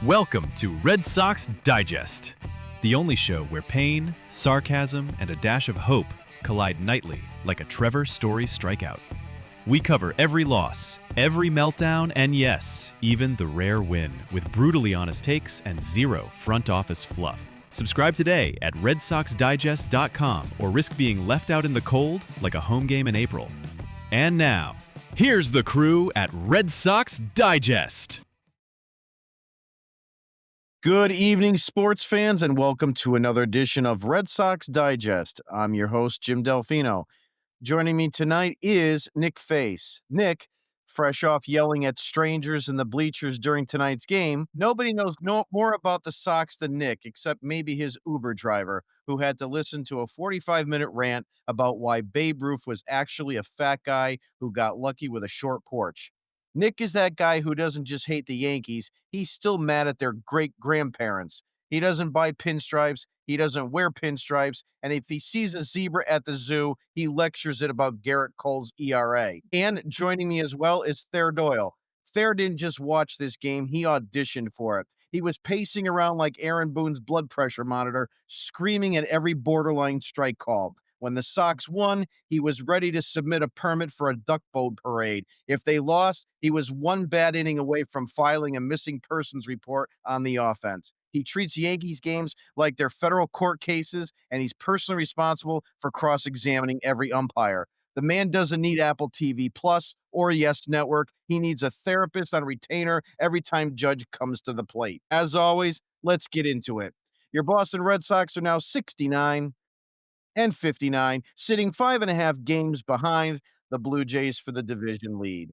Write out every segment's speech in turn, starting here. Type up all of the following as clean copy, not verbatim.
Welcome to Red Sox Digest, the only show where pain, sarcasm, and a dash of hope collide nightly like a Trevor Story strikeout. We cover every loss, every meltdown, and yes, even the rare win, with brutally honest takes and zero front office fluff. Subscribe today at RedSoxDigest.com or risk being left out in the cold like a home game in April. And now, here's the crew at Red Sox Digest. Good evening, sports fans, and welcome to another edition of Red Sox Digest. I'm your host, Jim Dalfino. Joining me tonight is Nick Face. Nick, fresh off yelling at strangers in the bleachers during tonight's game, nobody knows more about the Sox than Nick, except maybe his Uber driver, who had to listen to a 45-minute rant about why Babe Ruth was actually a fat guy who got lucky with a short porch. Nick is that guy who doesn't just hate the Yankees, he's still mad at their great-grandparents. He doesn't buy pinstripes, he doesn't wear pinstripes, and if he sees a zebra at the zoo, he lectures it about Garrett Cole's ERA. And joining me as well is Thayer Doyle. Thayer didn't just watch this game, he auditioned for it. He was pacing around like Aaron Boone's blood pressure monitor, screaming at every borderline strike call. When the Sox won, he was ready to submit a permit for a duck boat parade. If they lost, he was one bad inning away from filing a missing persons report on the offense. He treats Yankees games like they're federal court cases, and he's personally responsible for cross-examining every umpire. The man doesn't need Apple TV Plus or Yes Network. He needs a therapist on retainer every time Judge comes to the plate. As always, let's get into it. Your Boston Red Sox are now 69 and 59, sitting 5.5 games behind the Blue Jays for the division lead.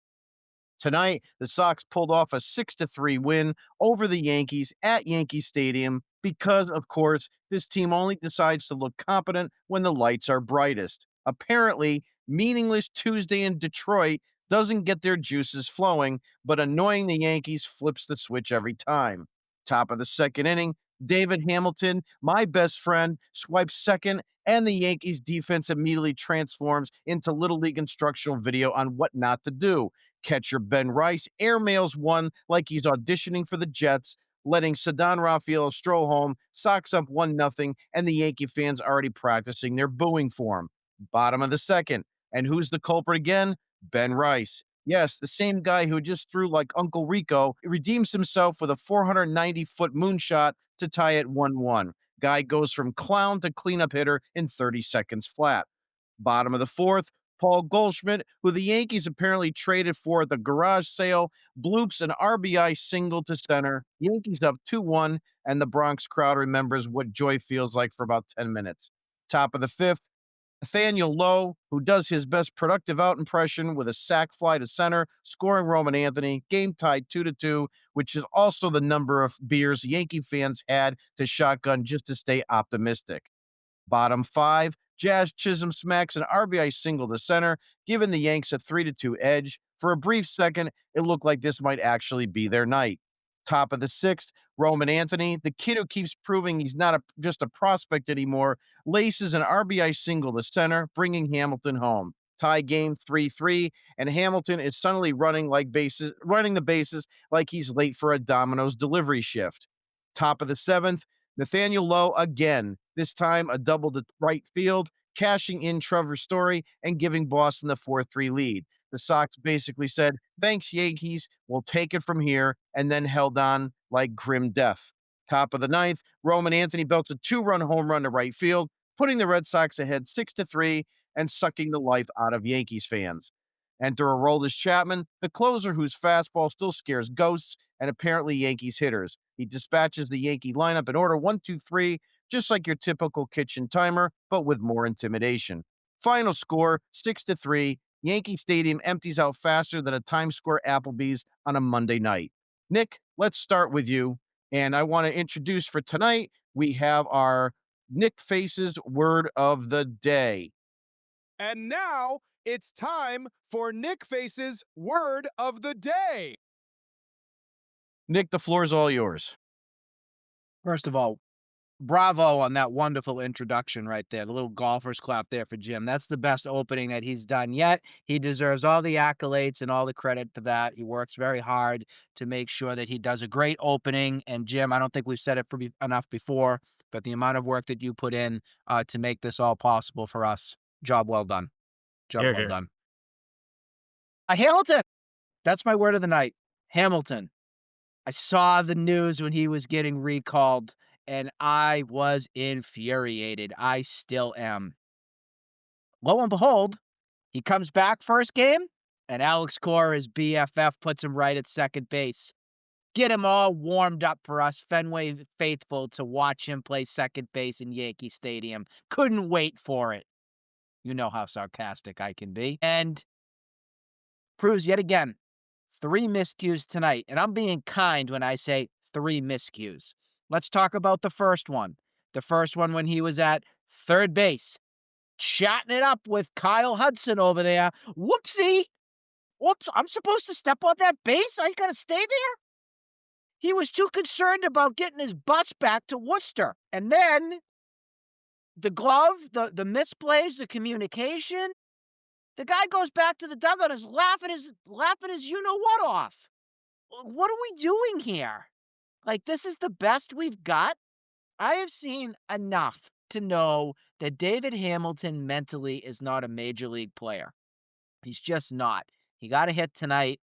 Tonight, the Sox pulled off a 6-3 win over the Yankees at Yankee Stadium because, of course, this team only decides to look competent when the lights are brightest. Apparently, meaningless Tuesday in Detroit doesn't get their juices flowing, but annoying the Yankees flips the switch every time. Top of the second inning, David Hamilton, my best friend, swipes second, and the Yankees defense immediately transforms into Little League instructional video on what not to do. Catcher Ben Rice airmails one like he's auditioning for the Jets, letting Ceddanne Rafaela stroll home, Sox up 1-0, and the Yankee fans already practicing their booing for him. Bottom of the second. And who's the culprit again? Ben Rice. Yes, the same guy who just threw like Uncle Rico redeems himself with a 490-foot moonshot to tie it 1-1. Guy goes from clown to cleanup hitter in 30 seconds flat. Bottom of the fourth, Paul Goldschmidt, who the Yankees apparently traded for at the garage sale, bloops an RBI single to center. Yankees up 2-1, and the Bronx crowd remembers what joy feels like for about 10 minutes. Top of the fifth, Nathaniel Lowe, who does his best productive out impression with a sac fly to center, scoring Roman Anthony, game tied 2-2, which is also the number of beers Yankee fans had to shotgun just to stay optimistic. Bottom five, Jazz Chisholm smacks an RBI single to center, giving the Yanks a 3-2 edge. For a brief second, it looked like this might actually be their night. Top of the sixth, Roman Anthony, the kid who keeps proving he's not just a prospect anymore, laces an RBI single to center, bringing Hamilton home. Tie game 3-3, and Hamilton is suddenly running the bases like he's late for a Domino's delivery shift. Top of the seventh, Nathaniel Lowe again, this time a double to right field, cashing in Trevor Story and giving Boston the 4-3 lead. The Sox basically said, thanks, Yankees, we'll take it from here, and then held on like grim death. Top of the ninth, Roman Anthony belts a 2-run home run to right field, putting the Red Sox ahead 6-3 and sucking the life out of Yankees fans. Enter Aroldis Chapman, the closer whose fastball still scares ghosts and apparently Yankees hitters. He dispatches the Yankee lineup in order 1-2-3, just like your typical kitchen timer, but with more intimidation. Final score, 6-3. Yankee Stadium empties out faster than a Times Square Applebee's on a Monday night. Nick, let's start with you. And I want to introduce for tonight, we have our Nick Face's word of the day. And now it's time for Nick Face's word of the day. Nick, the floor is all yours. First of all, Bravo on that wonderful introduction right there. The little golfer's clap there for Jim. That's the best opening that he's done yet. He deserves all the accolades and all the credit for that. He works very hard to make sure that he does a great opening. And Jim, I don't think we've said it enough before, but the amount of work that you put in to make this all possible for us, job well done. Job Here, well here. done. Hamilton. That's my word of the night. Hamilton. I saw the news when he was getting recalled, and I was infuriated. I still am. Lo and behold, he comes back first game, and Alex Cora, his BFF, puts him right at second base. Get him all warmed up for us Fenway faithful to watch him play second base in Yankee Stadium. Couldn't wait for it. You know how sarcastic I can be. And proves yet again 3 miscues tonight, and I'm being kind when I say 3 miscues. Let's talk about the first one. The first one when he was at third base, chatting it up with Kyle Hudson over there. Whoopsie! Whoops, I'm supposed to step on that base? I gotta stay there? He was too concerned about getting his bus back to Worcester. And then the glove, the misplays, the communication. The guy goes back to the dugout and is laughing his you-know-what off. What are we doing here? Like, this is the best we've got? I have seen enough to know that David Hamilton mentally is not a major league player. He's just not. He got a hit tonight.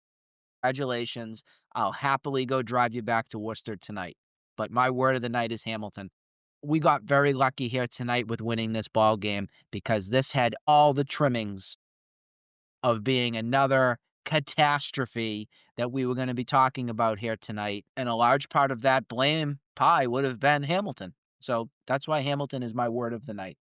Congratulations. I'll happily go drive you back to Worcester tonight. But my word of the night is Hamilton. We got very lucky here tonight with winning this ball game because this had all the trimmings of being another catastrophe that we were going to be talking about here tonight. And a large part of that blame pie would have been Hamilton. So that's why Hamilton is my word of the night.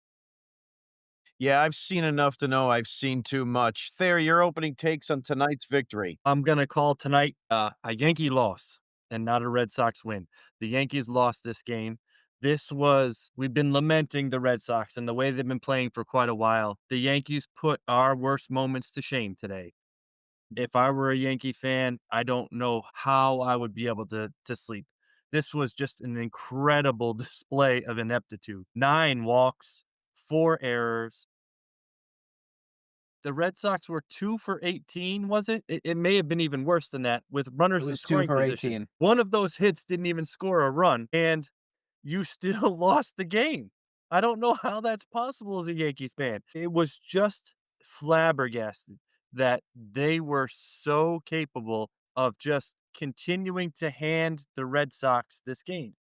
Yeah, I've seen enough to know I've seen too much. Thayer, your opening takes on tonight's victory. I'm gonna call tonight a Yankee loss and not a Red Sox win. The Yankees lost this game. We've been lamenting the Red Sox and the way they've been playing for quite a while. The Yankees put our worst moments to shame today. If I were a Yankee fan, I don't know how I would be able to sleep. This was just an incredible display of ineptitude. 9 walks, 4 errors. The Red Sox were 2 for 18, was it? It may have been even worse than that with It runners in was 2 scoring for position. 18. One of those hits didn't even score a run, and you still lost the game. I don't know how that's possible as a Yankees fan. It was just flabbergasted that they were so capable of just continuing to hand the Red Sox this game.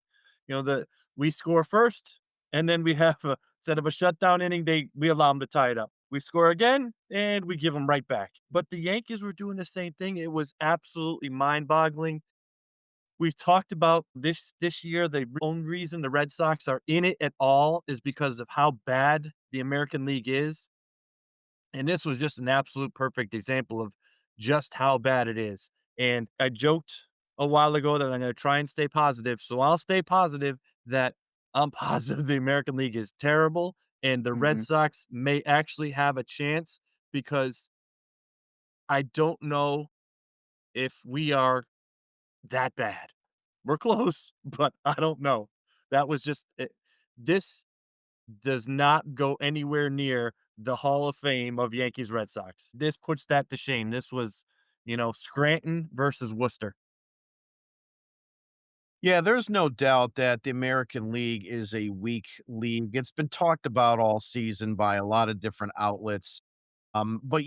We score first, and then we have instead of a shutdown inning, we allow them to tie it up. We score again, and we give them right back. But the Yankees were doing the same thing. It was absolutely mind-boggling. We've talked about this year. The only reason the Red Sox are in it at all is because of how bad the American League is. And this was just an absolute perfect example of just how bad it is. And I joked a while ago that I'm going to try and stay positive. So I'll stay positive that I'm positive the American League is terrible and the Red Mhm. Sox may actually have a chance because I don't know if we are that bad. We're close, but I don't know. That was just it. This does not go anywhere near the Hall of Fame of Yankees Red Sox. This puts that to shame. This was, Scranton versus Worcester. Yeah, there's no doubt that the American League is a weak league. It's been talked about all season by a lot of different outlets. But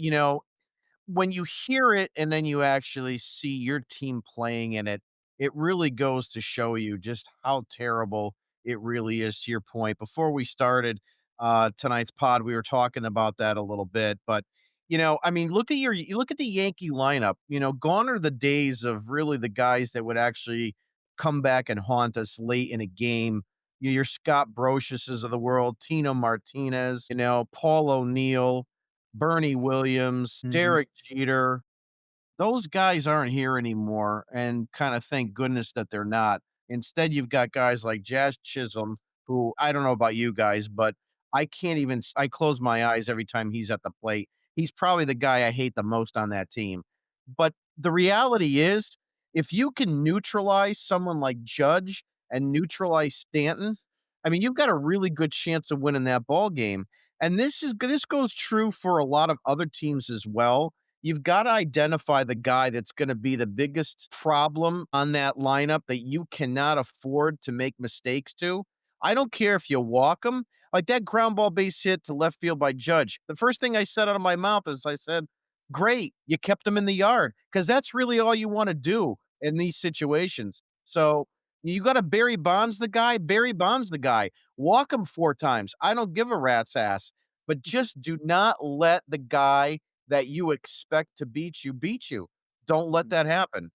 when you hear it and then you actually see your team playing in it, it really goes to show you just how terrible it really is, to your point. Before we started tonight's pod, we were talking about that a little bit. But I mean, you look at the Yankee lineup. Gone are the days of really the guys that would actually come back and haunt us late in a game. Your Scott Brociouses of the world, Tino Martinez, Paul O'Neill, Bernie Williams, Mhm. Derek Jeter. Those guys aren't here anymore, and kinda thank goodness that they're not. Instead, you've got guys like Jazz Chisholm, who I don't know about you guys, but I close my eyes every time he's at the plate. He's probably the guy I hate the most on that team. But the reality is, if you can neutralize someone like Judge and neutralize Stanton, I mean, you've got a really good chance of winning that ball game. And this goes true for a lot of other teams as well. You've got to identify the guy that's going to be the biggest problem on that lineup that you cannot afford to make mistakes to. I don't care if you walk him. Like that ground ball base hit to left field by Judge. The first thing I said out of my mouth is I said, great, you kept him in the yard because that's really all you want to do in these situations. So you got to Barry Bonds the guy, Barry Bonds the guy. Walk him 4 times. I don't give a rat's ass, but just do not let the guy that you expect to beat you. Don't let that happen.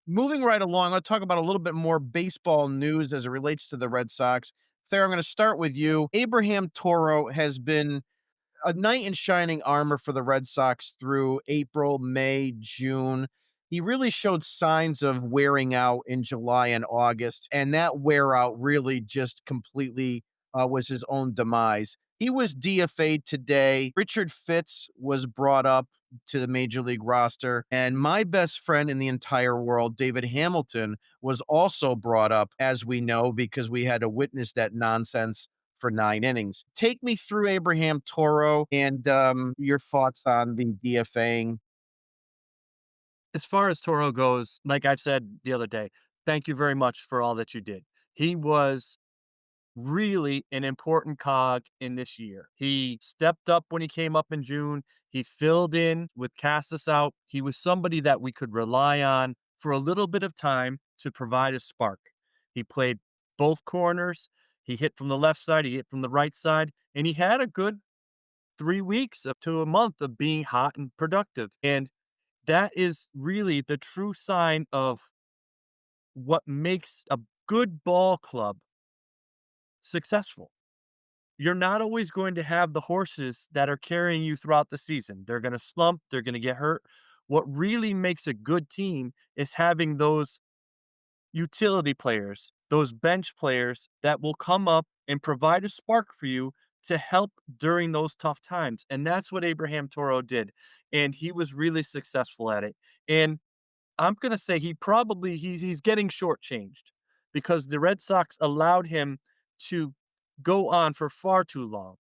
Moving right along, I'll talk about a little bit more baseball news as it relates to the Red Sox. Thayer, I'm going to start with you. Abraham Toro has been a knight in shining armor for the Red Sox through April, May, June. He really showed signs of wearing out in July and August, and that wear out really just completely was his own demise. He was DFA'd today. Richard Fitz was brought up to the major league roster, and my best friend in the entire world, David Hamilton, was also brought up, as we know, because we had to witness that nonsense for 9 innings. Take me through Abraham Toro and your thoughts on the DFAing. As far as Toro goes, like I've said the other day, thank you very much for all that you did. He was really an important cog in this year. He stepped up when he came up in June. He filled in with Cassis out. He was somebody that we could rely on for a little bit of time to provide a spark. He played both corners. He hit from the left side, he hit from the right side, and he had a good 3 weeks up to a month of being hot and productive. And that is really the true sign of what makes a good ball club successful. You're not always going to have the horses that are carrying you throughout the season. They're going to slump, they're going to get hurt. What really makes a good team is having those utility players, those bench players that will come up and provide a spark for you to help during those tough times. And that's what Abraham Toro did. And he was really successful at it. And I'm gonna say he's getting shortchanged because the Red Sox allowed him to go on for far too long.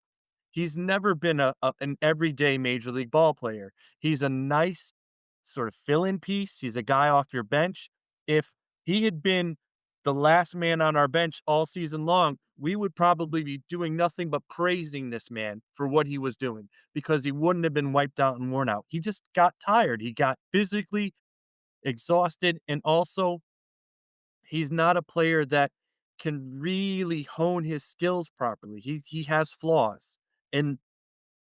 He's never been an everyday major league ball player. He's a nice sort of fill-in piece. He's a guy off your bench. If he had been the last man on our bench all season long, we would probably be doing nothing but praising this man for what he was doing because he wouldn't have been wiped out and worn out. He just got tired. He got physically exhausted, and also he's not a player that can really hone his skills properly. He has flaws, and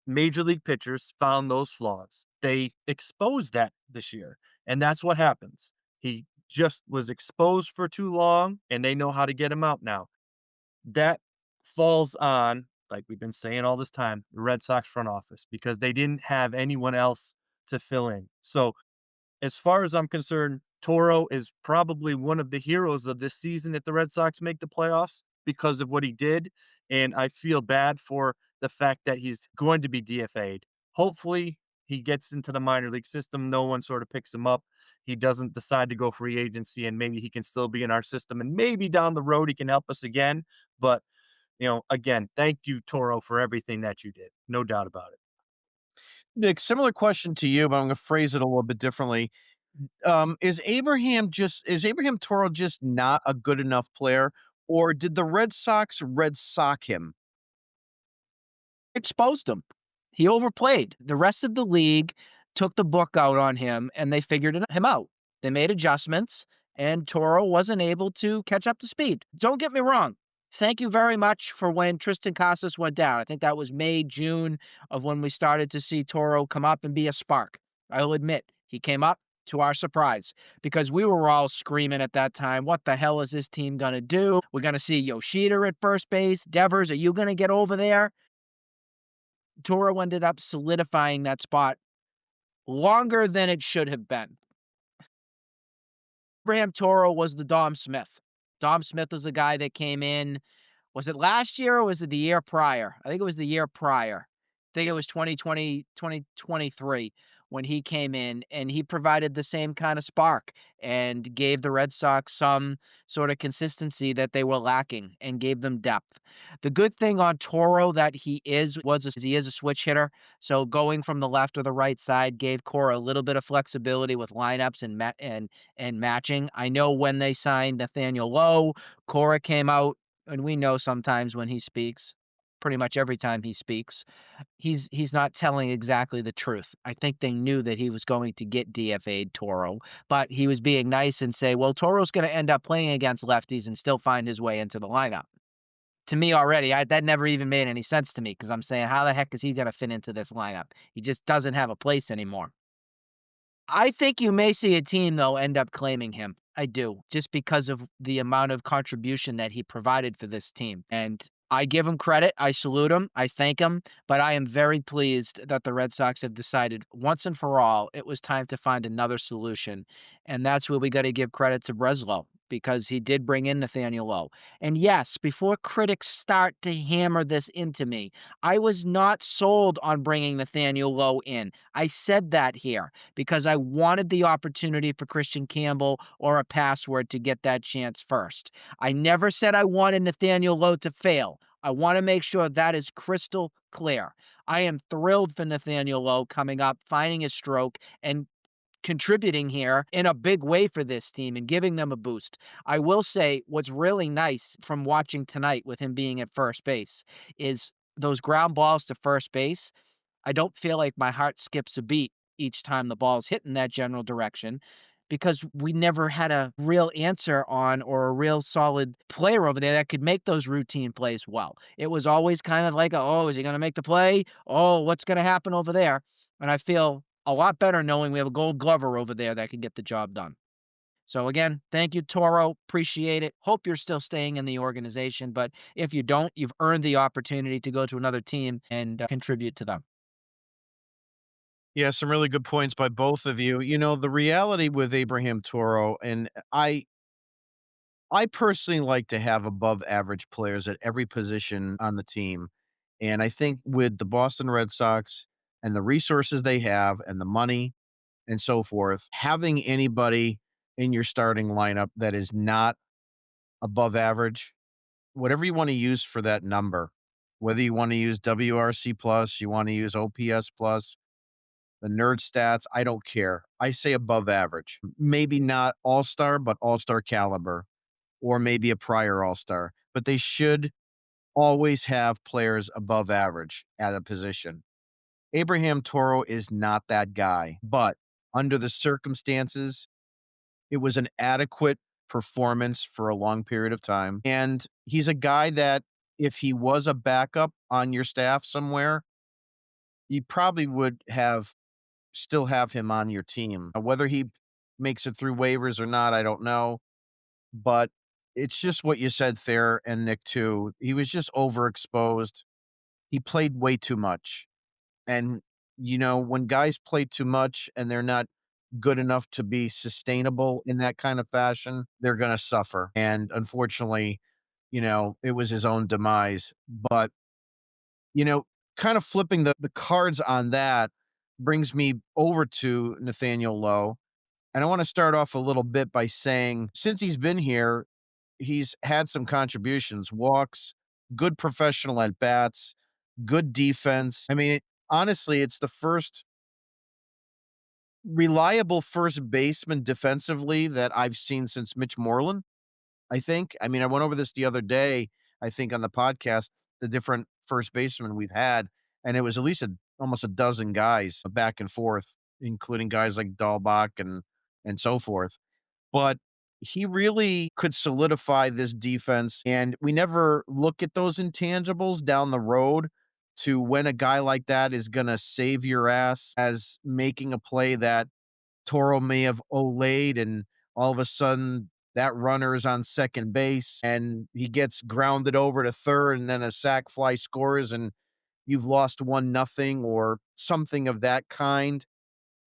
major league pitchers found those flaws. They exposed that this year, and that's what happens. He just was exposed for too long, and they know how to get him out now. That falls on, like we've been saying all this time, the Red Sox front office because they didn't have anyone else to fill in. So as far as I'm concerned, Toro is probably one of the heroes of this season if the Red Sox make the playoffs because of what he did. And I feel bad for the fact that he's going to be DFA'd. Hopefully, he gets into the minor league system. No one sort of picks him up. He doesn't decide to go free agency, and maybe he can still be in our system. And maybe down the road, he can help us again. But, again, thank you, Toro, for everything that you did. No doubt about it. Nick, similar question to you, but I'm going to phrase it a little bit differently. Is Abraham Toro just not a good enough player, or did the Red Sox Red Sox him? Exposed him. He overplayed. The rest of the league took the book out on him and they figured him out. They made adjustments and Toro wasn't able to catch up to speed. Don't get me wrong. Thank you very much for when Tristan Casas went down. I think that was May, June of when we started to see Toro come up and be a spark. I'll admit, he came up to our surprise because we were all screaming at that time, what the hell is this team going to do? We're going to see Yoshida at first base. Devers, are you going to get over there? Toro ended up solidifying that spot longer than it should have been. Abraham Toro was the Dom Smith. Dom Smith was the guy that came in. Was it last year or was it the year prior? I think it was the year prior. I think it was 2020, 2023 when he came in, and he provided the same kind of spark and gave the Red Sox some sort of consistency that they were lacking and gave them depth. The good thing on Toro that he is a switch hitter. So going from the left or the right side gave Cora a little bit of flexibility with lineups and matching. I know when they signed Nathaniel Lowe, Cora came out, and we know sometimes when he speaks, pretty much every time he speaks, he's not telling exactly the truth. I think they knew that he was going to get DFA'd Toro, but he was being nice and say, well, Toro's going to end up playing against lefties and still find his way into the lineup. To me already, that never even made any sense to me because I'm saying, how the heck is he going to fit into this lineup? He just doesn't have a place anymore. I think you may see a team, though, end up claiming him. I do, just because of the amount of contribution that he provided for this team. And I give him credit. I salute him. I thank him. But I am very pleased that the Red Sox have decided once and for all it was time to find another solution. And that's where we got to give credit to Breslow because he did bring in Nathaniel Lowe. And yes, before critics start to hammer this into me, I was not sold on bringing Nathaniel Lowe in. I said that here because I wanted the opportunity for Christian Campbell or a password to get that chance first. I never said I wanted Nathaniel Lowe to fail. I want to make sure that is crystal clear. I am thrilled for Nathaniel Lowe coming up, finding his stroke, and contributing here in a big way for this team and giving them a boost. I will say what's really nice from watching tonight with him being at first base is those ground balls to first base. I don't feel like my heart skips a beat each time the ball's hit in that general direction because we never had a real answer on or a real solid player over there that could make those routine plays well. It was always kind of like, oh, is he going to make the play? Oh, what's going to happen over there? And I feel a lot better knowing we have a gold glover over there that can get the job done. So again, thank you, Toro. Appreciate it. Hope you're still staying in the organization. But if you don't, you've earned the opportunity to go to another team and contribute to them. Yeah, some really good points by both of you. You know, the reality with Abraham Toro, and I personally like to have above average players at every position on the team. And I think with the Boston Red Sox and the resources they have and the money and so forth, having anybody in your starting lineup that is not above average, whatever you want to use for that number, whether you want to use WRC plus, you want to use OPS plus, the nerd stats, I don't care. I say above average. Maybe not all-star, but all-star caliber, or maybe a prior all-star. But they should always have players above average at a position. Abraham Toro is not that guy, but under the circumstances, it was an adequate performance for a long period of time. And he's a guy that if he was a backup on your staff somewhere, you probably would have still have him on your team. Whether he makes it through waivers or not, I don't know. But it's just what you said, Thayer and Nick, too. He was just overexposed. He played way too much. And, you know, when guys play too much and they're not good enough to be sustainable in that kind of fashion, they're going to suffer. And unfortunately, you know, it was his own demise. But, you know, kind of flipping the cards on that brings me over to Nathaniel Lowe. And I want to start off a little bit by saying, since he's been here, he's had some contributions, walks, good professional at bats, good defense. I mean, honestly, it's the first reliable first baseman defensively that I've seen since Mitch Moreland, I think. I mean, I went over this the other day, I think on the podcast, the different first basemen we've had, and it was at least almost a dozen guys back and forth, including guys like Dahlbach and so forth. But he really could solidify this defense, and we never look at those intangibles down the road to when a guy like that is gonna save your ass as making a play that Toro may have olayed, and all of a sudden that runner is on second base and he gets grounded over to third and then a sac fly scores and you've lost 1-0 or something of that kind.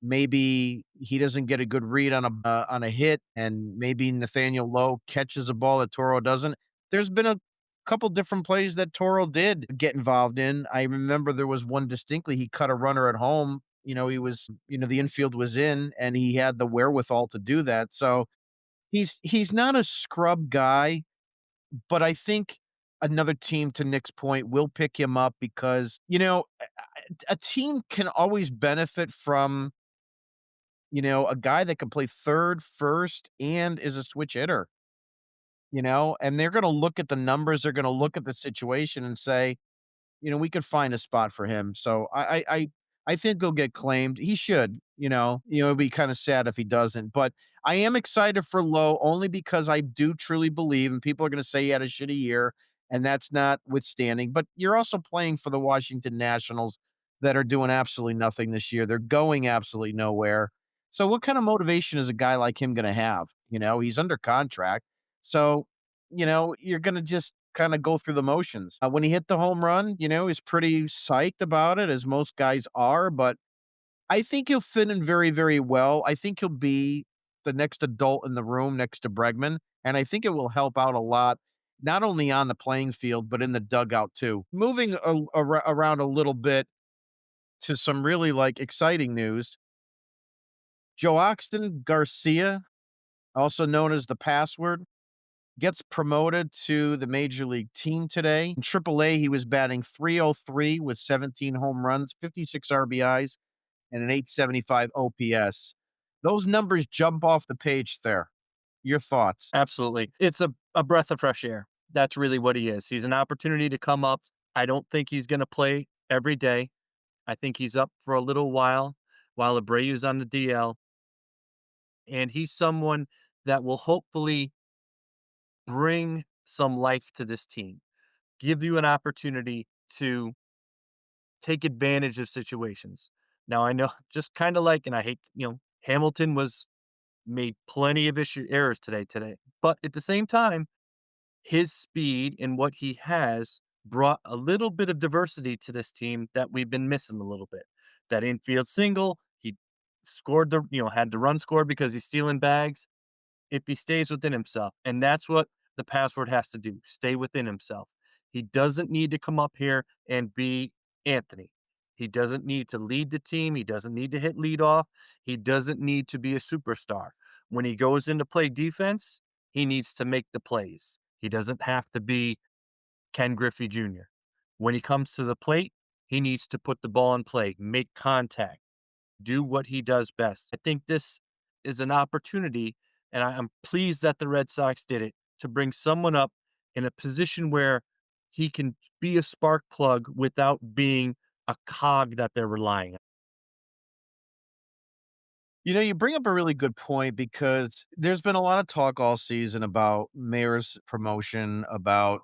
Maybe he doesn't get a good read on a hit, and maybe Nathaniel Lowe catches a ball that Toro doesn't. There's been a couple different plays that Toro did get involved in. I remember there was one distinctly, he cut a runner at home He was, the infield was in and he had the wherewithal to do that. So he's not a scrub guy, but I think another team, to Nick's point, will pick him up because, a team can always benefit from, a guy that can play third, first, and is a switch hitter, and they're going to look at the numbers. They're going to look at the situation and say, we could find a spot for him. So I think he'll get claimed. He should, it'd be kind of sad if he doesn't. But I am excited for Lowe only because I do truly believe, and people are going to say he had a shitty year, and that's not withstanding. But you're also playing for the Washington Nationals that are doing absolutely nothing this year. They're going absolutely nowhere. So what kind of motivation is a guy like him going to have? He's under contract. So, you're going to just kind of go through the motions. When he hit the home run, he's pretty psyched about it, as most guys are, but I think he'll fit in very, very well. I think he'll be the next adult in the room next to Bregman, and I think it will help out a lot, not only on the playing field, but in the dugout too. Moving around a little bit to some really like exciting news. Jhostynxon Garcia, also known as the Password, gets promoted to the major league team today. In AAA, he was batting .303 with 17 home runs, 56 RBIs, and an .875 OPS. Those numbers jump off the page there. Your thoughts? Absolutely. It's a breath of fresh air. That's really what he is. He's an opportunity to come up. I don't think he's going to play every day. I think he's up for a little while Abreu's on the DL. And he's someone that will hopefully bring some life to this team, give you an opportunity to take advantage of situations. Now, I know just kind of like, and I hate, Hamilton was made plenty of errors today, but at the same time, his speed and what he has brought a little bit of diversity to this team that we've been missing a little bit. That infield single, he scored had the run score because he's stealing bags. If he stays within himself, and that's what the password has to do, stay within himself. He doesn't need to come up here and be Anthony. He doesn't need to lead the team. He doesn't need to hit leadoff. He doesn't need to be a superstar. When he goes in to play defense, he needs to make the plays. He doesn't have to be Ken Griffey Jr. When he comes to the plate, he needs to put the ball in play, make contact, do what he does best. I think this is an opportunity, and I'm pleased that the Red Sox did it, to bring someone up in a position where he can be a spark plug without being a cog that they're relying on. You bring up a really good point because there's been a lot of talk all season about Mayor's promotion, about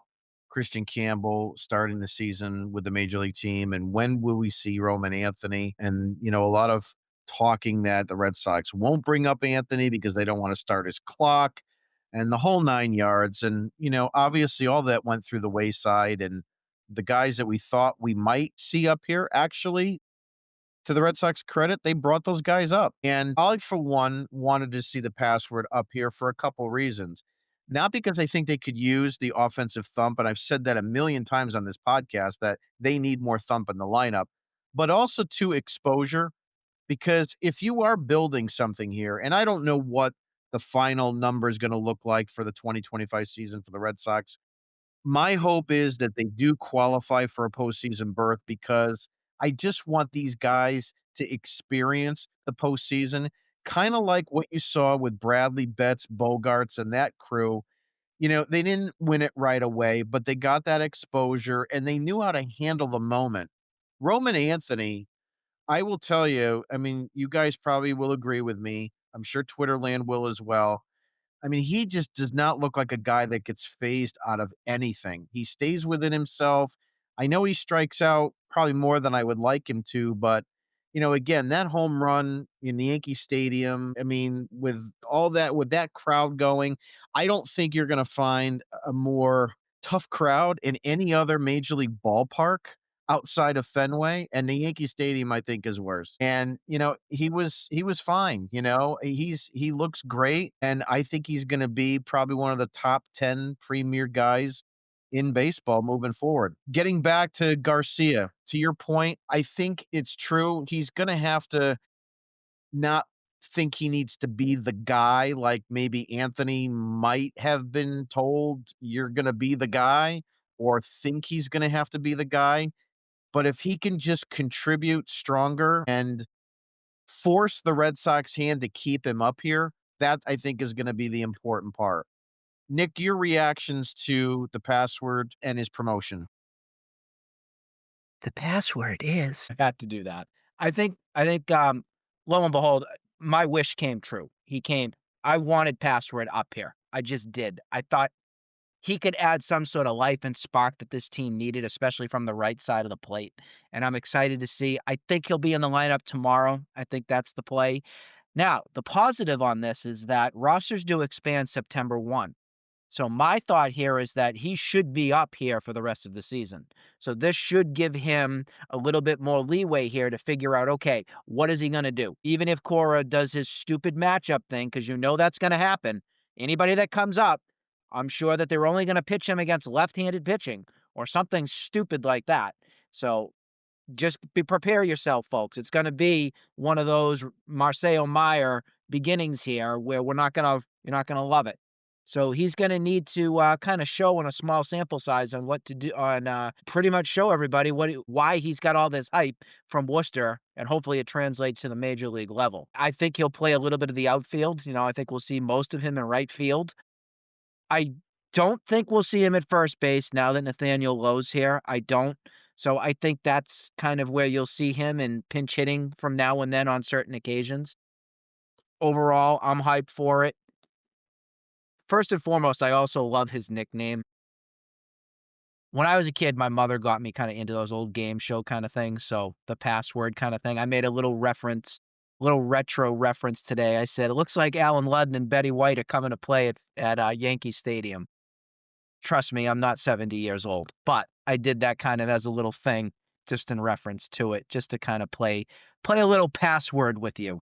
Christian Campbell starting the season with the major league team, and when will we see Roman Anthony? And, a lot of talking that the Red Sox won't bring up Anthony because they don't want to start his clock and the whole 9 yards. And, obviously all that went through the wayside. And the guys that we thought we might see up here actually, to the Red Sox credit, they brought those guys up. And I, for one, wanted to see the password up here for a couple reasons. Not because I think they could use the offensive thump, and I've said that a million times on this podcast that they need more thump in the lineup, but also to exposure. Because if you are building something here, and I don't know what the final number is going to look like for the 2025 season for the Red Sox, my hope is that they do qualify for a postseason berth because I just want these guys to experience the postseason, kind of like what you saw with Bradley, Betts, Bogarts, and that crew. They didn't win it right away, but they got that exposure and they knew how to handle the moment. Roman Anthony, I will tell you, I mean, you guys probably will agree with me. I'm sure Twitterland will as well. I mean, he just does not look like a guy that gets phased out of anything. He stays within himself. I know he strikes out probably more than I would like him to, but again, that home run in the Yankee Stadium, I mean, with all that, with that crowd going, I don't think you're going to find a more tough crowd in any other major league ballpark outside of Fenway, and the Yankee Stadium I think is worse. And he was fine, he looks great, and I think he's going to be probably one of the top 10 premier guys in baseball moving forward. Getting back to Garcia, to your point, I think it's true. He's going to have to not think he needs to be the guy like maybe Anthony might have been told you're going to be the guy or think he's going to have to be the guy. But if he can just contribute stronger and force the Red Sox hand to keep him up here, that I think is going to be the important part. Nick, your reactions to the password and his promotion. The password is I had to do that. I think, lo and behold, my wish came true. He came I wanted password up here. I just did. I thought he could add some sort of life and spark that this team needed, especially from the right side of the plate, and I'm excited to see. I think he'll be in the lineup tomorrow. I think that's the play. Now, the positive on this is that rosters do expand September 1. So my thought here is that he should be up here for the rest of the season. So this should give him a little bit more leeway here to figure out, okay, what is he going to do? Even if Cora does his stupid matchup thing, because you know that's going to happen. Anybody that comes up, I'm sure that they're only going to pitch him against left-handed pitching or something stupid like that. So just prepare yourself, folks. It's going to be one of those Marcelo Meyer beginnings here where you're not gonna love it. So he's going to need to kind of show in a small sample size on what to do on pretty much show everybody why he's got all this hype from Worcester, and hopefully it translates to the major league level. I think he'll play a little bit of the outfield. I think we'll see most of him in right field. I don't think we'll see him at first base now that Nathaniel Lowe's here. I don't. So I think that's kind of where you'll see him in pinch hitting from now and then on certain occasions. Overall, I'm hyped for it. First and foremost, I also love his nickname. When I was a kid, my mother got me kind of into those old game show kind of things. So the password kind of thing. I made a little retro reference today. I said, it looks like Alan Ludden and Betty White are coming to play at Yankee Stadium. Trust me, I'm not 70 years old, but I did that kind of as a little thing just in reference to it, just to kind of play a little password with you.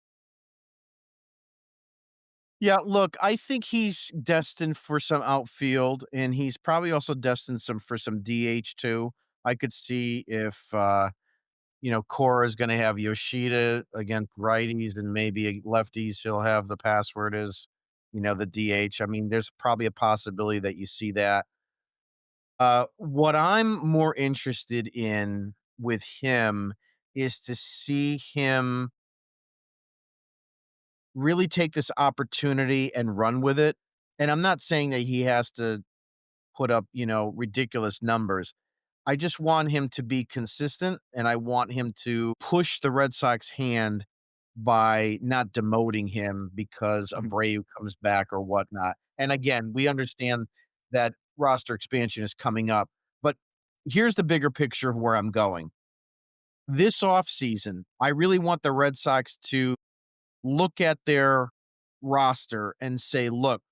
Yeah, look, I think he's destined for some outfield, and he's probably also destined for some DH too. I could see if Cora is going to have Yoshida against righties and maybe lefties. He'll have the password as the DH. I mean, there's probably a possibility that you see that. What I'm more interested in with him is to see him really take this opportunity and run with it. And I'm not saying that he has to put up, ridiculous numbers. I just want him to be consistent and I want him to push the Red Sox hand by not demoting him because Mhm. Abreu comes back or whatnot. And again, we understand that roster expansion is coming up, but here's the bigger picture of where I'm going. This offseason, I really want the Red Sox to look at their roster and say, look,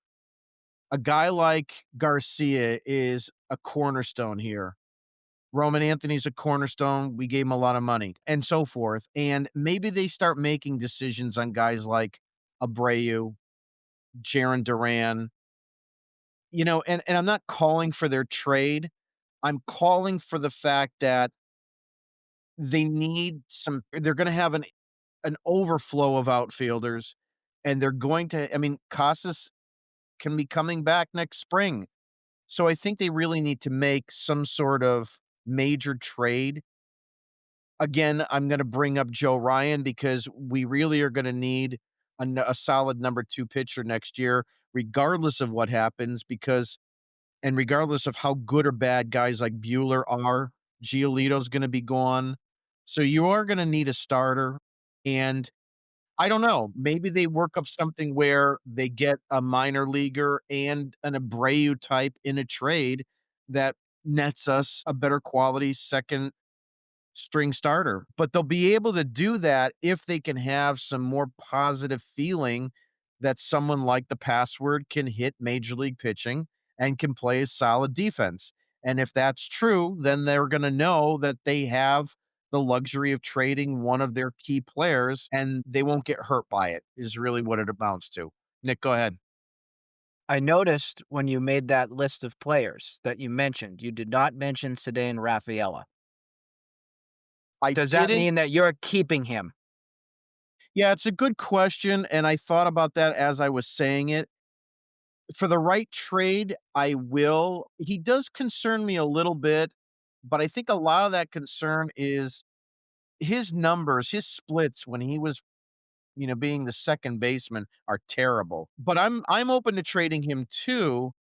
a guy like Garcia is a cornerstone here. Roman Anthony's a cornerstone. We gave him a lot of money and so forth. And maybe they start making decisions on guys like Abreu, Jaron Duran, and I'm not calling for their trade. I'm calling for the fact that they're going to have an overflow of outfielders and they're going to, I mean, Casas can be coming back next spring. So I think they really need to make some sort of major trade. Again, I'm gonna bring up Joe Ryan because we really are gonna need a solid number 2 pitcher next year, regardless of what happens, and regardless of how good or bad guys like Bueller are, Giolito's gonna be gone. So you are gonna need a starter, and I don't know, maybe they work up something where they get a minor leaguer and an Abreu type in a trade that nets us a better quality second string starter. But they'll be able to do that if they can have some more positive feeling that someone like the password can hit major league pitching and can play a solid defense. And if that's true, then they're going to know that they have the luxury of trading one of their key players and they won't get hurt by it, is really what it amounts to. Nick, go ahead. I noticed when you made that list of players that you mentioned, you did not mention Ceddanne Rafaela. I Does that didn't. mean that you're keeping him? Yeah, it's a good question, and I thought about that as I was saying it. For the right trade, I will. He does concern me a little bit, but I think a lot of that concern is his numbers, his splits when he was, being the second baseman are terrible. But I'm open to trading him too.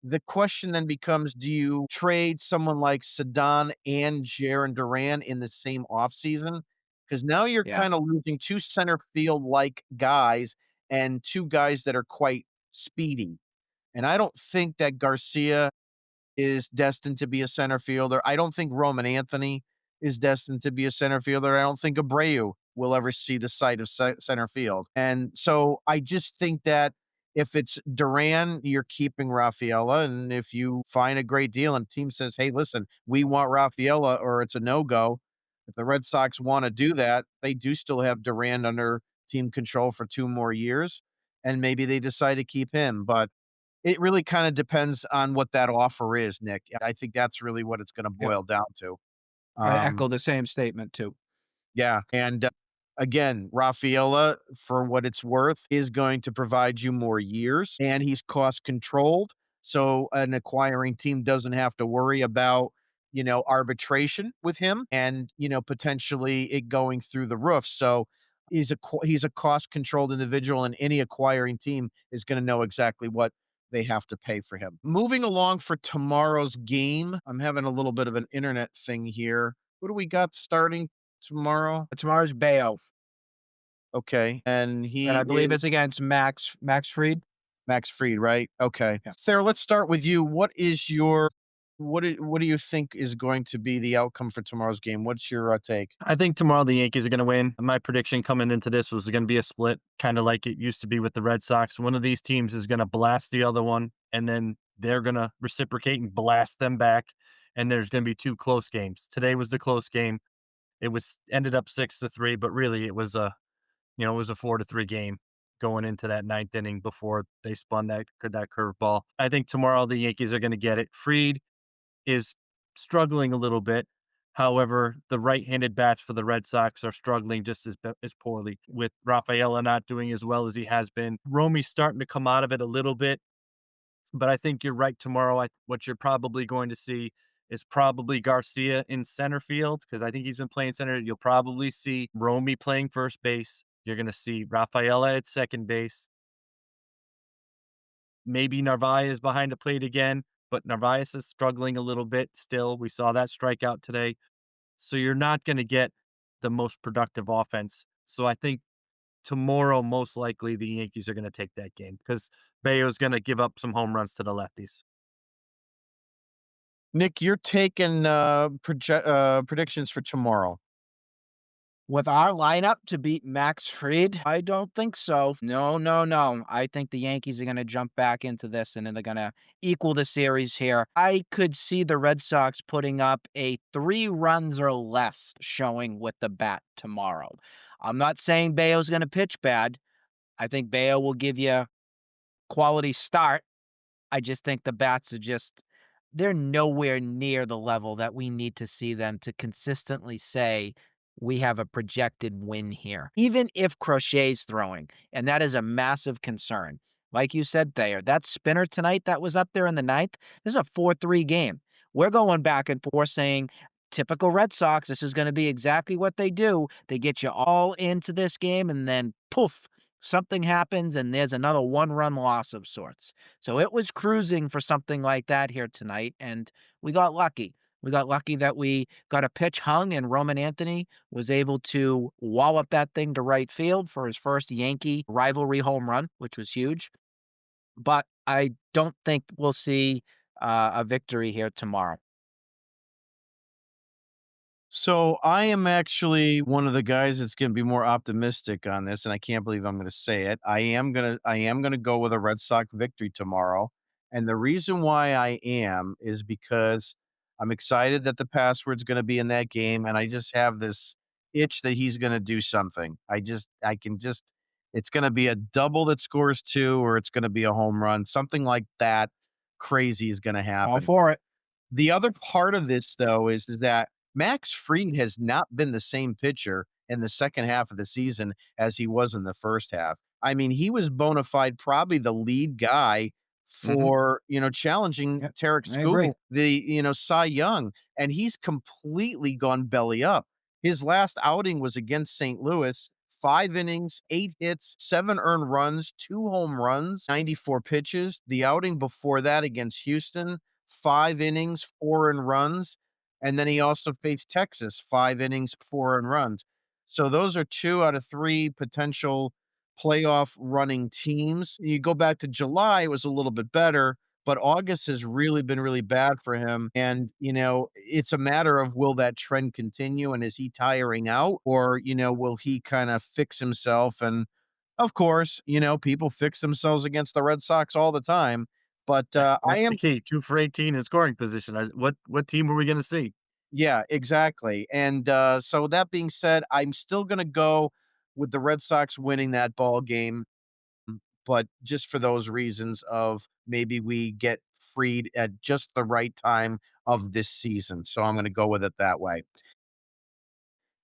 The question then becomes, do you trade someone like Sadan and Jaron Duran in the same offseason? Because now you're Yeah. kind of losing two center field like guys and two guys that are quite speedy. And I don't think that Garcia is destined to be a center fielder. I don't think Roman Anthony is destined to be a center fielder. I don't think Abreu will ever see the sight of center field. And so I just think that if it's Duran, you're keeping Rafaela. And if you find a great deal and team says, hey, listen, we want Rafaela or it's a no go, if the Red Sox want to do that, they do still have Duran under team control for 2 more years. And maybe they decide to keep him. But it really kinda depends on what that offer is, Nick. I think that's really what it's gonna Yep. boil down to. I Um, echo the same statement too. yeah, and, again, Rafaela, for what it's worth, is going to provide you more years, and he's cost controlled, so an acquiring team doesn't have to worry about, arbitration with him and, potentially it going through the roof, so he's a cost controlled individual, and any acquiring team is gonna know exactly what they have to pay for him. Moving along for tomorrow's game, I'm having a little bit of an internet thing here. What do we got starting tomorrow? Tomorrow's Bayo, Okay, and and he I believe is it's against Max Fried. Max Fried, right? Okay. Yeah. Sarah, let's start with you. What do you think is going to be the outcome for tomorrow's game? What's your, take? I think tomorrow the Yankees are going to win. My prediction coming into this was going to be a split, kind of like it used to be with the Red Sox. One of these teams is going to blast the other one, and then they're going to reciprocate and blast them back. And there's going to be two close games. Today was the close game. It was ended up 6-3, but really it was a 4-3 game going into that ninth inning before they spun that curveball. I think tomorrow the Yankees are going to get it. Fried is struggling a little bit. However, the right-handed bats for the Red Sox are struggling just as poorly, with Rafaela not doing as well as he has been. Romy's starting to come out of it a little bit, but I think you're right tomorrow. What you're probably going to see is probably Garcia in center field because I think he's been playing center. You'll probably see Romy playing first base. You're going to see Rafaela at second base. Maybe Narvaez behind the plate again, but Narvaez is struggling a little bit still. We saw that strikeout today. So you're not going to get the most productive offense. So I think tomorrow, most likely, the Yankees are going to take that game because Bayo's going to give up some home runs to the lefties. Nick, you're taking, predictions for tomorrow. With our lineup to beat Max Fried? I don't think so. No, no, no. I think the Yankees are going to jump back into this and then they're going to equal the series here. I could see the Red Sox putting up a 3 runs or less showing with the bat tomorrow. I'm not saying Bayo's going to pitch bad. I think Bayo will give you quality start. I just think the bats are they're nowhere near the level that we need to see them to consistently say we have a projected win here. Even if Crochet's throwing, and that is a massive concern. Like you said, Thayer, that spinner tonight that was up there in the ninth, this is a 4-3 game. We're going back and forth saying, typical Red Sox, this is going to be exactly what they do. They get you all into this game, and then poof, something happens, and there's another 1-run loss of sorts. So it was cruising for something like that here tonight, and we got lucky. We got lucky that we got a pitch hung, and Roman Anthony was able to wallop that thing to right field for his first Yankee rivalry home run, which was huge. But I don't think we'll see a victory here tomorrow. So I am actually one of the guys that's going to be more optimistic on this, and I can't believe I'm going to say it. I am going to go with a Red Sox victory tomorrow, and the reason why I am is because I'm excited that the password's going to be in that game, and I just have this itch that he's going to do something. I can just It's going to be a double that scores 2, or it's going to be a home run. Something like that crazy is going to All happen. for it. The other part of this, though, is that Max Fried has not been the same pitcher in the second half of the season as he was in the first half. I mean, he was bona fide probably the lead guy Mhm. for, challenging Yep, Tarek I agree. Skubal, the, Cy Young, and he's completely gone belly up. His last outing was against St. Louis, 5 innings, 8 hits, 7 earned runs, 2 home runs, 94 pitches. The outing before that against Houston, 5 innings, 4 earned runs, and then he also faced Texas, 5 innings, 4 earned runs. So those are 2 out of 3 potential playoff running teams. You go back to July, it was a little bit better, but August has really been really bad for him. And, it's a matter of, will that trend continue, and is he tiring out, or, will he kind of fix himself? And of course, people fix themselves against the Red Sox all the time. But I That's the am key, 2 for 18 in scoring position. What team are we gonna see? Yeah, exactly. And so that being said, I'm still going to go with the Red Sox winning that ball game, but just for those reasons of maybe we get freed at just the right time of this season. So I'm going to go with it that way.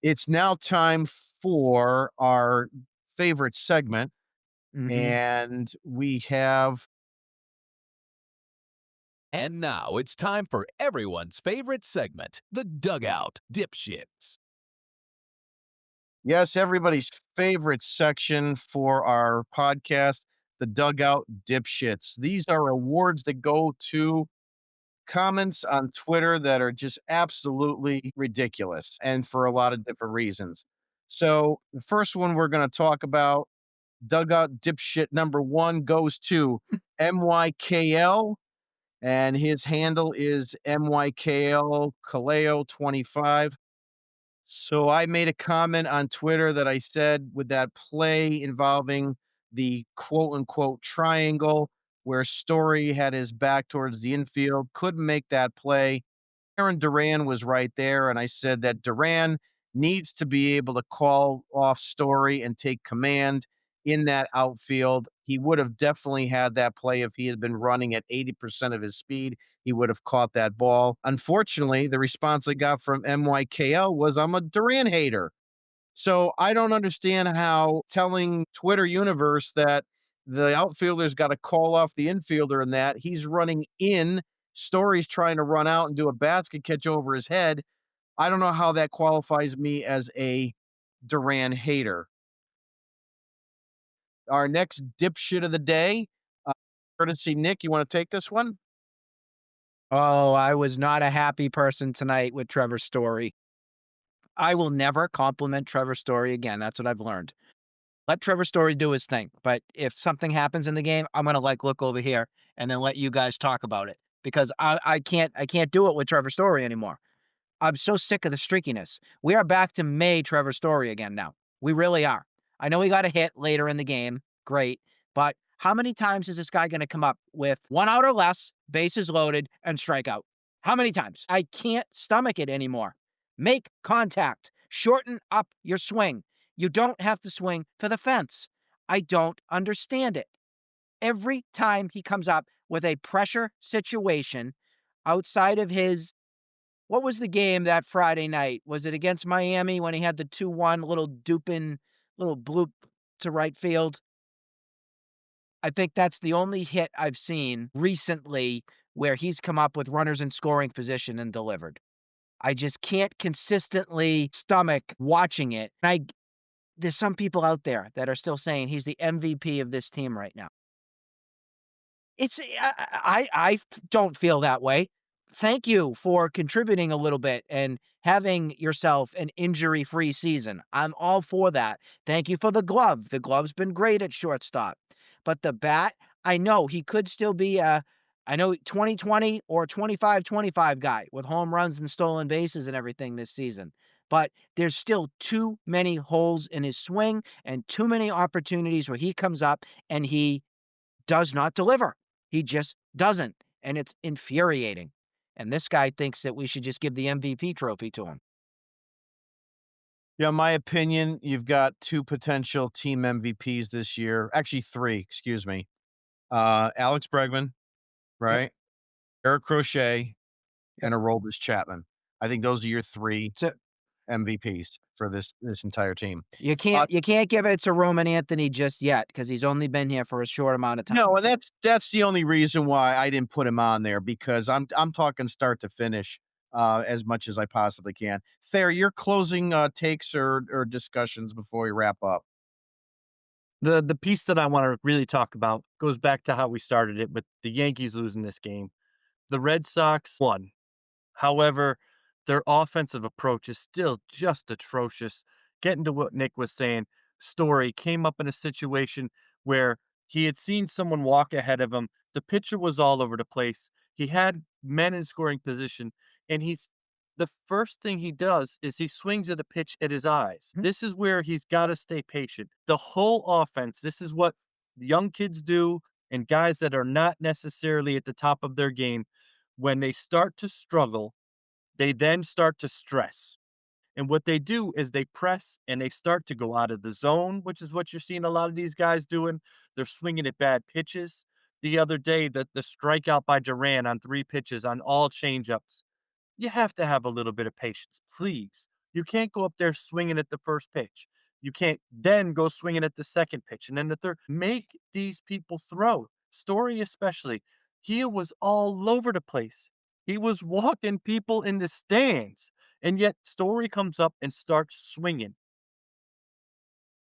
It's now time for our favorite segment, Mhm. and we have And now it's time for everyone's favorite segment, the Dugout Dipshits. Yes, everybody's favorite section for our podcast, the Dugout Dipshits. These are awards that go to comments on Twitter that are just absolutely ridiculous, and for a lot of different reasons. So, the first one we're going to talk about, Dugout Dipshit number 1, goes to MYKL, and his handle is MYKL Kaleo 25. So I made a comment on Twitter that I said, with that play involving the quote unquote triangle where Story had his back towards the infield, couldn't make that play. Aaron Duran was right there, and I said that Duran needs to be able to call off Story and take command in that outfield. He would have definitely had that play if he had been running at 80% of his speed. He would have caught that ball. Unfortunately, the response I got from MYKL was, I'm a Duran hater. So I don't understand how telling Twitter universe that the outfielder's got to call off the infielder and that he's running in, Story's trying to run out and do a basket catch over his head. I don't know how that qualifies me as a Duran hater. Our next dipshit of the day, uh, courtesy Nick, you want to take this one? Oh, I was not a happy person tonight with Trevor's Story. I will never compliment Trevor Story again. That's what I've learned. Let Trevor Story do his thing. But if something happens in the game, I'm gonna look over here and then let you guys talk about it because I can't do it with Trevor Story anymore. I'm so sick of the streakiness. We are back to May Trevor Story again now. We really are. I know he got a hit later in the game. Great. But how many times is this guy going to come up with 1 out or less, bases loaded, and strikeout? How many times? I can't stomach it anymore. Make contact. Shorten up your swing. You don't have to swing for the fence. I don't understand it. Every time he comes up with a pressure situation outside of his, what was the game that Friday night? Was it against Miami when he had the 2-1 little Dupin, little bloop to right field? I think that's the only hit I've seen recently where he's come up with runners in scoring position and delivered. I just can't consistently stomach watching it. There's some people out there that are still saying he's the MVP of this team right now. I don't feel that way. Thank you for contributing a little bit and having yourself an injury-free season. I'm all for that. Thank you for the glove. The glove's been great at shortstop. But the bat, I know he could still be a, I know 2020 or 25-25 guy with home runs and stolen bases and everything this season. But there's still too many holes in his swing and too many opportunities where he comes up and he does not deliver. He just doesn't, and it's infuriating. And this guy thinks that we should just give the MVP trophy to him. Yeah, my opinion, you've got two potential team MVPs this year. Actually, three, excuse me. Alex Bregman, Yep. right? Eric Crochet Yep. and Aroldis Chapman. I think those are your three So MVPs for this entire team. you Uh, can't give it to Roman Anthony just yet because he's only been here for a short amount of time. no, and that's the only reason why I didn't put him on there because I'm talking start to finish as much as I possibly can. Thayer, your closing takes or discussions before we wrap up. The piece that I want to really talk about goes back to how we started it with the Yankees losing this game. The Red Sox won. However, their offensive approach is still just atrocious. Getting to what Nick was saying, Story came up in a situation where he had seen someone walk ahead of him. The pitcher was all over the place. He had men in scoring position, and the first thing he does is he swings at a pitch at his eyes. Mhm. This is where he's got to stay patient. The whole offense, this is what young kids do and guys that are not necessarily at the top of their game. When they start to struggle, they then start to stress. And what they do is they press and they start to go out of the zone, which is what you're seeing a lot of these guys doing. They're swinging at bad pitches. The other day, the strikeout by Duran on 3 pitches on all changeups. You have to have a little bit of patience, please. You can't go up there swinging at the first pitch. You can't then go swinging at the second pitch and then the third. Make these people throw. Story especially. He was all over the place. He was walking people in the stands. And yet Story comes up and starts swinging.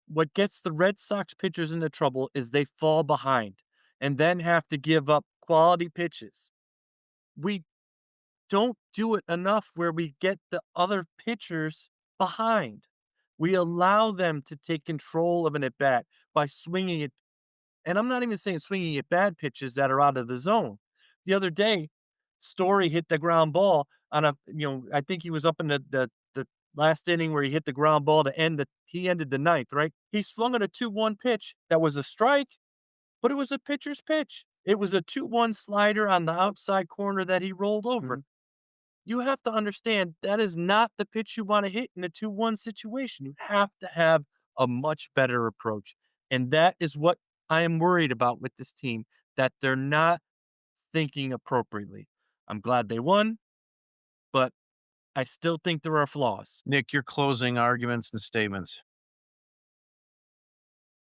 What gets the Red Sox pitchers into trouble is they fall behind and then have to give up quality pitches. We don't do it enough where we get the other pitchers behind. We allow them to take control of an at bat by swinging it. And I'm not even saying swinging at bad pitches that are out of the zone. The other day, Story hit the ground ball on I think he was up in the last inning where he hit the ground ball to he ended the ninth, right? He swung at a 2-1 pitch that was a strike, but it was a pitcher's pitch. It was a 2-1 slider on the outside corner that he rolled over. Mhm. You have to understand that is not the pitch you want to hit in a 2-1 situation. You have to have a much better approach. And that is what I am worried about with this team, that they're not thinking appropriately. I'm glad they won, but I still think there are flaws. Nick, your closing arguments and statements.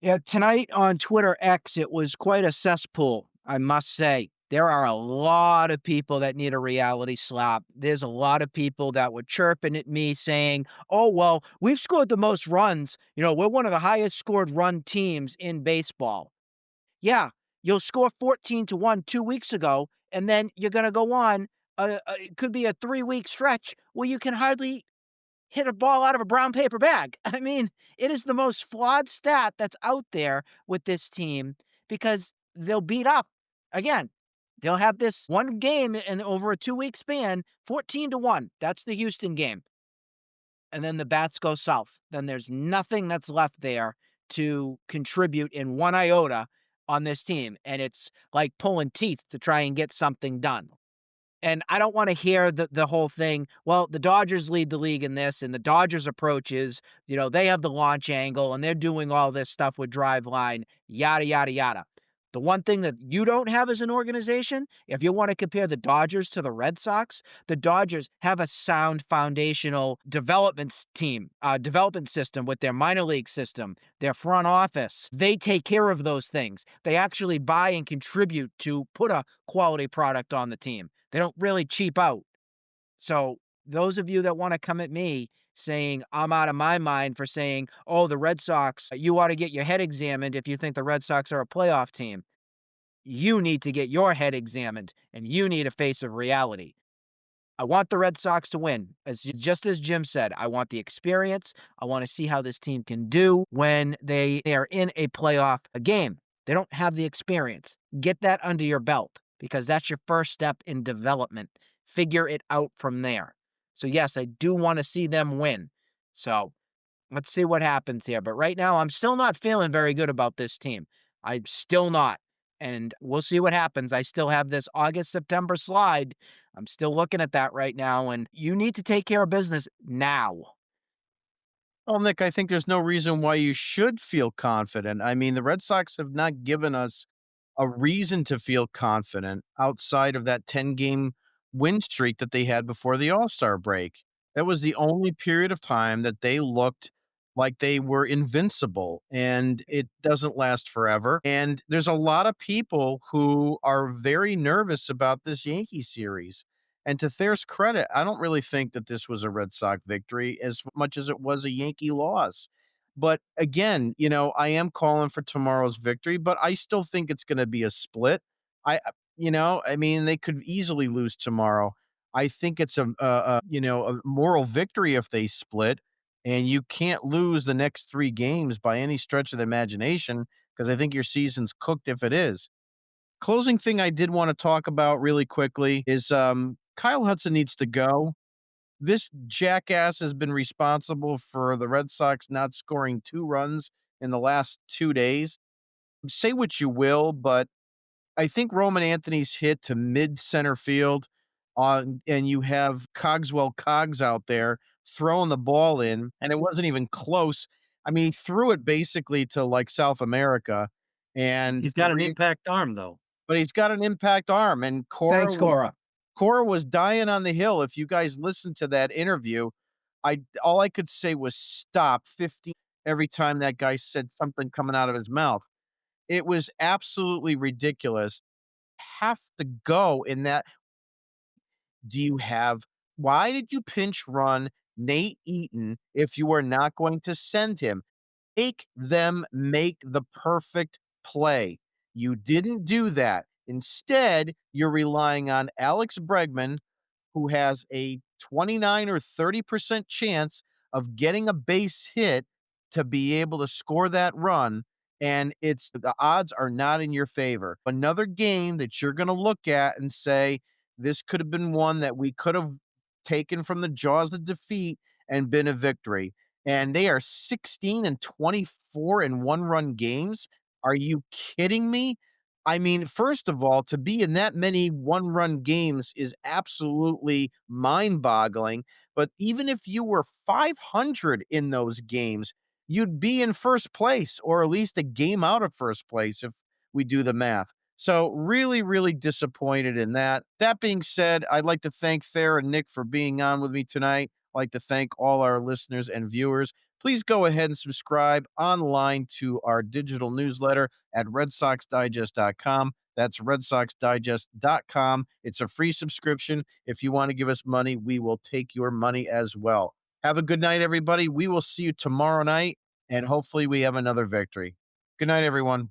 Yeah, tonight on Twitter X, it was quite a cesspool, I must say. There are a lot of people that need a reality slap. There's a lot of people that were chirping at me saying, "Oh, well, we've scored the most runs. We're one of the highest scored run teams in baseball." Yeah, you'll score 14-1 2 weeks ago, and then you're going to go on. It could be a 3-week stretch where you can hardly hit a ball out of a brown paper bag. I mean, it is the most flawed stat that's out there with this team because they'll beat up. Again, they'll have this one game and over a 2-week span, 14-1. That's the Houston game. And then the bats go south. Then there's nothing that's left there to contribute in one iota on this team. And it's like pulling teeth to try and get something done. And I don't wanna hear the whole thing, "Well, the Dodgers lead the league in this, and the Dodgers' approach is, they have the launch angle, and they're doing all this stuff with drive line, yada, yada, yada." The one thing that you don't have as an organization, if you wanna compare the Dodgers to the Red Sox, the Dodgers have a sound foundational development system with their minor league system, their front office. They take care of those things. They actually buy and contribute to put a quality product on the team. They don't really cheap out. So those of you that want to come at me saying I'm out of my mind for saying, "Oh, the Red Sox, you ought to get your head examined if you think the Red Sox are a playoff team." You need to get your head examined and you need a face of reality. I want the Red Sox to win. Just as Jim said, I want the experience. I want to see how this team can do when they are in a playoff game. They don't have the experience. Get that under your belt because that's your first step in development. Figure it out from there. So yes, I do want to see them win. So let's see what happens here. But right now, I'm still not feeling very good about this team. I'm still not. And we'll see what happens. I still have this August, September slide. I'm still looking at that right now. And you need to take care of business now. Well, Nick, I think there's no reason why you should feel confident. I mean, the Red Sox have not given us a reason to feel confident outside of that 10-game win streak that they had before the All-Star break. That was the only period of time that they looked like they were invincible, and it doesn't last forever. And there's a lot of people who are very nervous about this Yankee series. And to Thayer's credit, I don't really think that this was a Red Sox victory as much as it was a Yankee loss. But again, I am calling for tomorrow's victory, but I still think it's going to be a split. I mean, they could easily lose tomorrow. I think it's a moral victory if they split, and you can't lose the next 3 games by any stretch of the imagination because I think your season's cooked if it is. Closing thing I did want to talk about really quickly is Kyle Hudson needs to go. This jackass has been responsible for the Red Sox not scoring 2 runs in the last 2 days. Say what you will, but I think Roman Anthony's hit to mid center field and you have Cogswell Cogs out there throwing the ball in, and it wasn't even close. I mean, he threw it basically to like South America, and He's got an impact arm, though. but he's got an impact arm. And Thanks, Cora. Cora was dying on the hill. If you guys listened to that interview, I all I could say was stop 50 every time that guy said something coming out of his mouth. It was absolutely ridiculous. Have to go in that. Do you have why did you pinch run Nate Eaton if you are not going to send him? Make them make the perfect play. You didn't do that. Instead, you're relying on Alex Bregman, who has a 29 or 30% chance of getting a base hit to be able to score that run. And it's the odds are not in your favor. Another game that you're going to look at and say, this could have been one that we could have taken from the jaws of defeat and been a victory. And they are 16 and 24 in 1-run games. Are you kidding me? I mean, first of all, to be in that many 1-run games is absolutely mind-boggling, but even if you were 500 in those games, you'd be in first place or at least a game out of first place if we do the math. So really, really disappointed in that. That being said, I'd like to thank Thayer and Nick for being on with me tonight. I'd like to thank all our listeners and viewers. Please go ahead and subscribe online to our digital newsletter at redsoxdigest.com. That's redsoxdigest.com. It's a free subscription. If you want to give us money, we will take your money as well. Have a good night, everybody. We will see you tomorrow night, and hopefully we have another victory. Good night, everyone.